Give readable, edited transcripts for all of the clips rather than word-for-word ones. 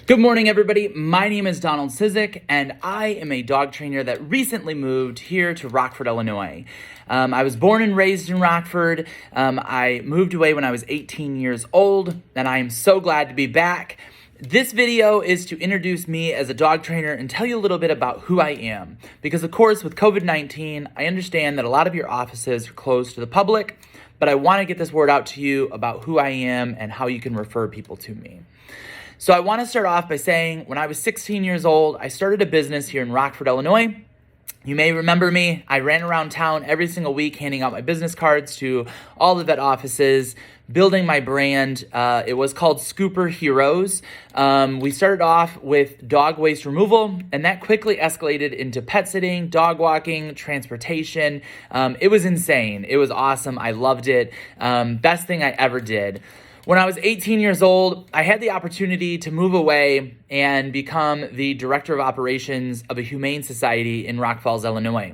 Good morning, everybody. My name is Donald Sizik, and I am a dog trainer that recently moved here to Rockford, Illinois. I was born and raised in Rockford. I moved away when I was 18 years old, and I am so glad to be back. This video is to introduce me as a dog trainer and tell you a little bit about who I am. Because, of course, with COVID-19, I understand that a lot of your offices are closed to the public, but I want to get this word out to you about who I am and how you can refer people to me. So I want to start off by saying when I was 16 years old, I started a business here in Rockford, Illinois. You may remember me. I ran around town every single week handing out my business cards to all the vet offices, building my brand. It was called Scooper Heroes. We started off with dog waste removal, and that quickly escalated into pet sitting, dog walking, transportation. It was insane. It was awesome. I loved it. Best thing I ever did. When I was 18 years old, I had the opportunity to move away and become the director of operations of a humane society in Rock Falls, Illinois.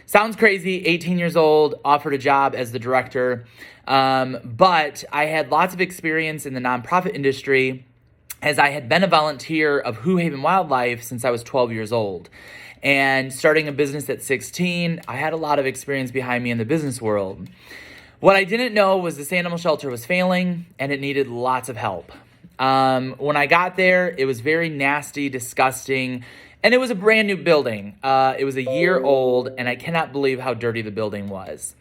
Sounds crazy, 18 years old, offered a job as the director, but I had lots of experience in the nonprofit industry as I had been a volunteer of Who Haven Wildlife since I was 12 years old. And starting a business at 16, I had a lot of experience behind me in the business world. What I didn't know was this animal shelter was failing and it needed lots of help. When I got there, it was very nasty, disgusting, and it was a brand new building. It was a year old, and I cannot believe how dirty the building was.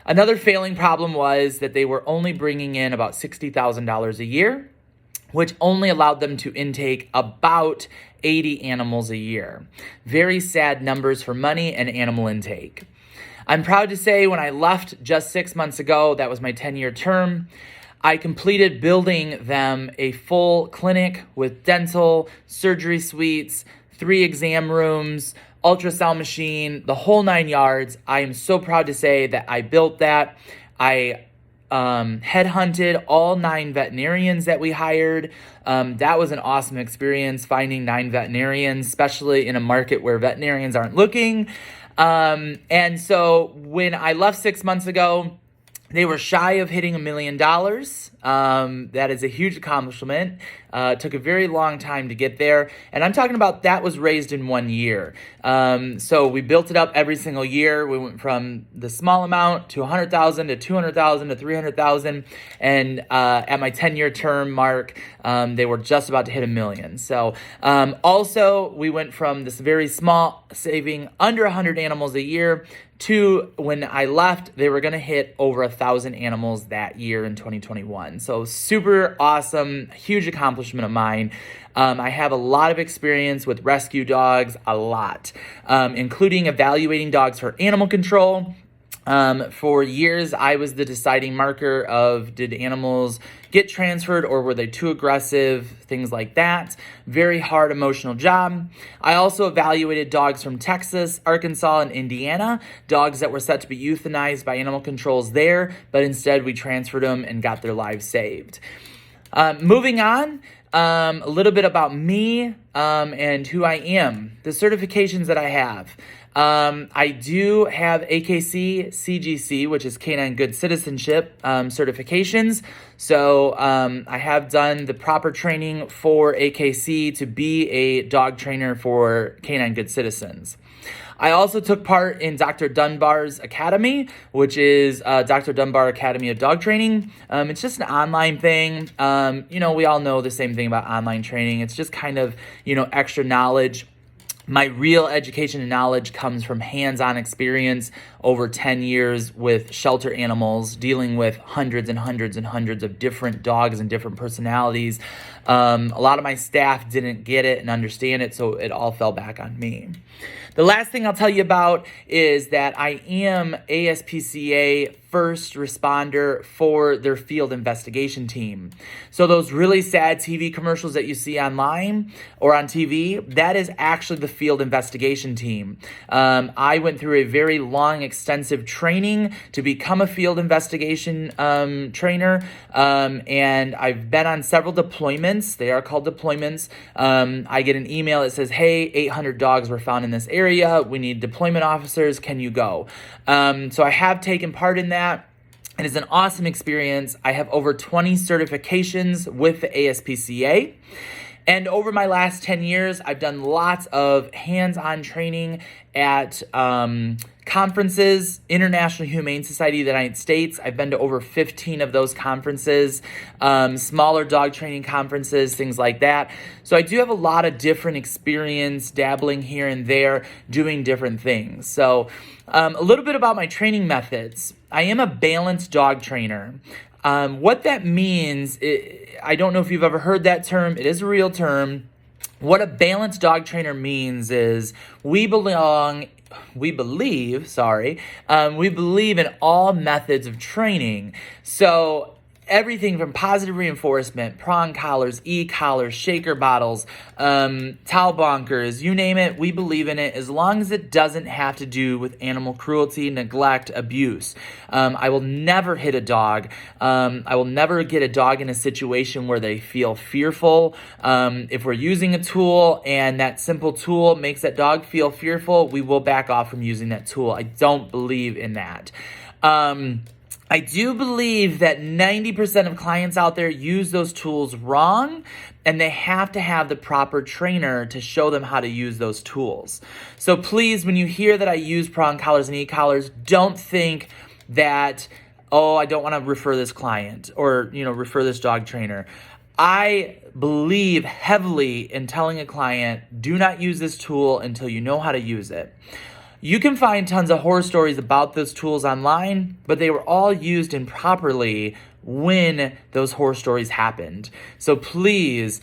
Another failing problem was that they were only bringing in about $60,000 a year, which only allowed them to intake about 80 animals a year. Very sad numbers for money and animal intake. I'm proud to say when I left just 6 months ago, that was my 10-year term, I completed building them a full clinic with dental, surgery suites, 3 exam rooms, ultrasound machine, the whole 9 yards. I am so proud to say that I built that. I headhunted all 9 veterinarians that we hired. That was an awesome experience, finding 9 veterinarians, especially in a market where veterinarians aren't looking. And so when I left 6 months ago, they were shy of hitting $1 million. That is a huge accomplishment. Took a very long time to get there. And I'm talking about that was raised in 1 year. So we built it up every single year. We went from the small amount to 100,000 to 200,000 to 300,000. And at my 10-year term mark, they were just about to hit $1 million. So also we went from this very small, saving under 100 animals a year, to when I left, they were going to hit over 1,000 animals that year in 2021. So super awesome, huge accomplishment of mine. I have a lot of experience with rescue dogs, a lot, including evaluating dogs for animal control. For years, I was the deciding marker of did animals get transferred or were they too aggressive, things like that. Very hard emotional job. I also evaluated dogs from Texas, Arkansas, and Indiana, dogs that were set to be euthanized by animal controls there, but instead we transferred them and got their lives saved. Moving on, a little bit about me and who I am, the certifications that I have. I do have AKC, CGC, which is Canine Good Citizenship certifications. So I have done the proper training for AKC to be a dog trainer for Canine Good Citizens. I also took part in Dr. Dunbar's Academy, which is Dr. Dunbar Academy of Dog Training. It's just an online thing. We all know the same thing about online training. It's just kind of, extra knowledge. My real education and knowledge comes from hands-on experience over 10 years with shelter animals, dealing with hundreds and hundreds and hundreds of different dogs and different personalities. A lot of my staff didn't get it and understand it, so it all fell back on me. The last thing I'll tell you about is that I am ASPCA first responder for their field investigation team. So those really sad TV commercials that you see online or on TV, that is actually the field investigation team. I went through a very long, extensive training to become a field investigation trainer, and I've been on several deployments. They are called deployments. I get an email that says, hey, 800 dogs were found in this area. We need deployment officers. Can you go? So I have taken part in that. It is an awesome experience. I have over 20 certifications with the ASPCA. And over my last 10 years, I've done lots of hands-on training at conferences, International Humane Society of the United States. I've been to over 15 of those conferences, smaller dog training conferences, things like that. So I do have a lot of different experience dabbling here and there, doing different things. So a little bit about my training methods. I am a balanced dog trainer. What that means, I don't know if you've ever heard that term. It is a real term. What a balanced dog trainer means is we believe in all methods of training. So everything from positive reinforcement, prong collars, e-collars, shaker bottles, towel bonkers, you name it, we believe in it as long as it doesn't have to do with animal cruelty, neglect, abuse. I will never hit a dog. I will never get a dog in a situation where they feel fearful. If we're using a tool and that simple tool makes that dog feel fearful, we will back off from using that tool. I don't believe in that. I do believe that 90% of clients out there use those tools wrong, and they have to have the proper trainer to show them how to use those tools. So please, when you hear that I use prong collars and e-collars, don't think that, oh, I don't want to refer this client or, refer this dog trainer. I believe heavily in telling a client, do not use this tool until you know how to use it. You can find tons of horror stories about those tools online, but they were all used improperly when those horror stories happened. So please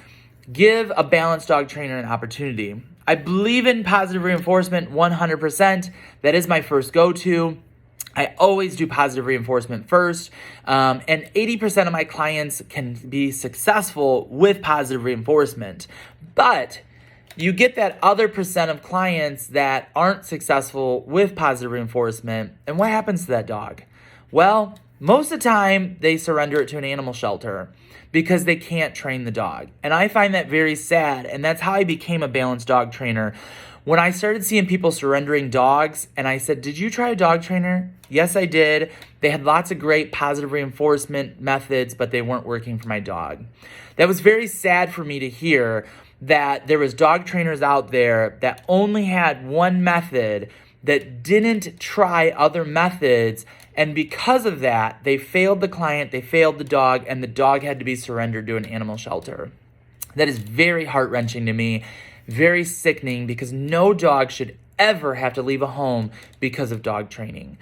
give a balanced dog trainer an opportunity. I believe in positive reinforcement 100%. That is my first go-to. I always do positive reinforcement first, and 80% of my clients can be successful with positive reinforcement. But you get that other percent of clients that aren't successful with positive reinforcement, and what happens to that dog? Well, most of the time, they surrender it to an animal shelter because they can't train the dog. And I find that very sad, and that's how I became a balanced dog trainer. When I started seeing people surrendering dogs, and I said, did you try a dog trainer? Yes, I did. They had lots of great positive reinforcement methods, but they weren't working for my dog. That was very sad for me to hear, that there was dog trainers out there that only had one method, that didn't try other methods, and because of that, they failed the client, they failed the dog, and the dog had to be surrendered to an animal shelter. That is very heart-wrenching to me, very sickening, because no dog should ever have to leave a home because of dog training.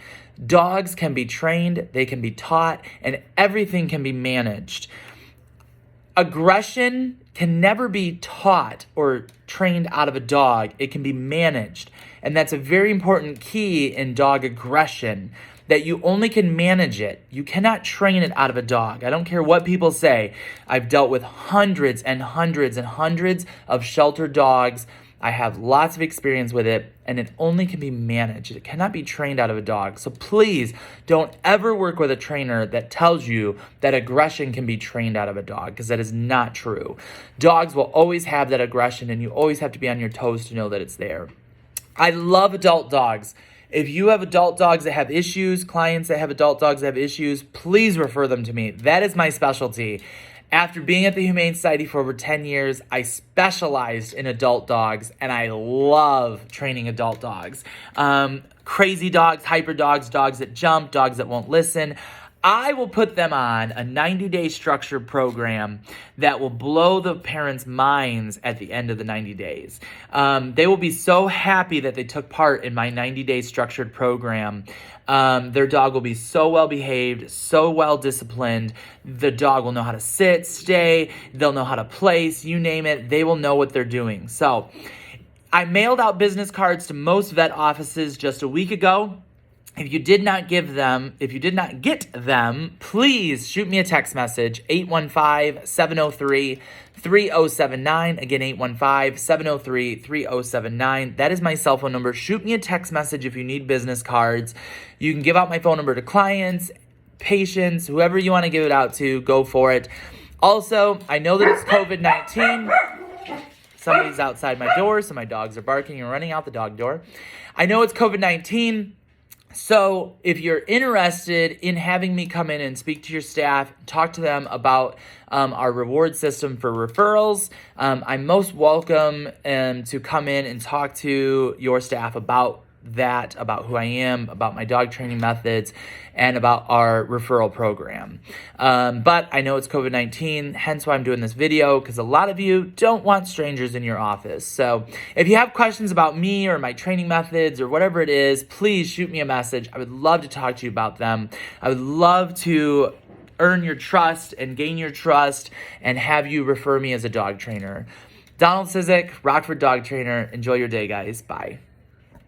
Dogs can be trained, they can be taught, and everything can be managed. Aggression can never be taught or trained out of a dog. It can be managed. And that's a very important key in dog aggression, that you only can manage it. You cannot train it out of a dog. I don't care what people say. I've dealt with hundreds and hundreds and hundreds of sheltered dogs. I have lots of experience with it, and it only can be managed. It cannot be trained out of a dog. So please don't ever work with a trainer that tells you that aggression can be trained out of a dog, because that is not true. Dogs will always have that aggression, and you always have to be on your toes to know that it's there. I love adult dogs. If you have adult dogs that have issues, clients that have adult dogs that have issues, please refer them to me. That is my specialty. After being at the Humane Society for over 10 years, I specialized in adult dogs, and I love training adult dogs. Crazy dogs, hyper dogs, dogs that jump, dogs that won't listen. I will put them on a 90-day structured program that will blow the parents' minds at the end of the 90 days. They will be so happy that they took part in my 90-day structured program. Their dog will be so well behaved, so well disciplined. The dog will know how to sit, stay, they'll know how to place, you name it, they will know what they're doing. So I mailed out business cards to most vet offices just a week ago. If you did not get them, please shoot me a text message, 815-703-3079. Again, 815-703-3079. That is my cell phone number. Shoot me a text message if you need business cards. You can give out my phone number to clients, patients, whoever you want to give it out to, go for it. Also, I know that it's COVID-19. Somebody's outside my door, so my dogs are barking and running out the dog door. I know it's COVID-19. So if you're interested in having me come in and speak to your staff, talk to them about our reward system for referrals, I'm most welcome to come in and talk to your staff about that, about who I am, about my dog training methods, and about our referral program. But I know it's COVID-19, hence why I'm doing this video, because a lot of you don't want strangers in your office. So if you have questions about me or my training methods or whatever it is, please shoot me a message. I would love to talk to you about them. I would love to earn your trust and gain your trust and have you refer me as a dog trainer. Donald Cizik, Rockford Dog Trainer. Enjoy your day, guys. Bye.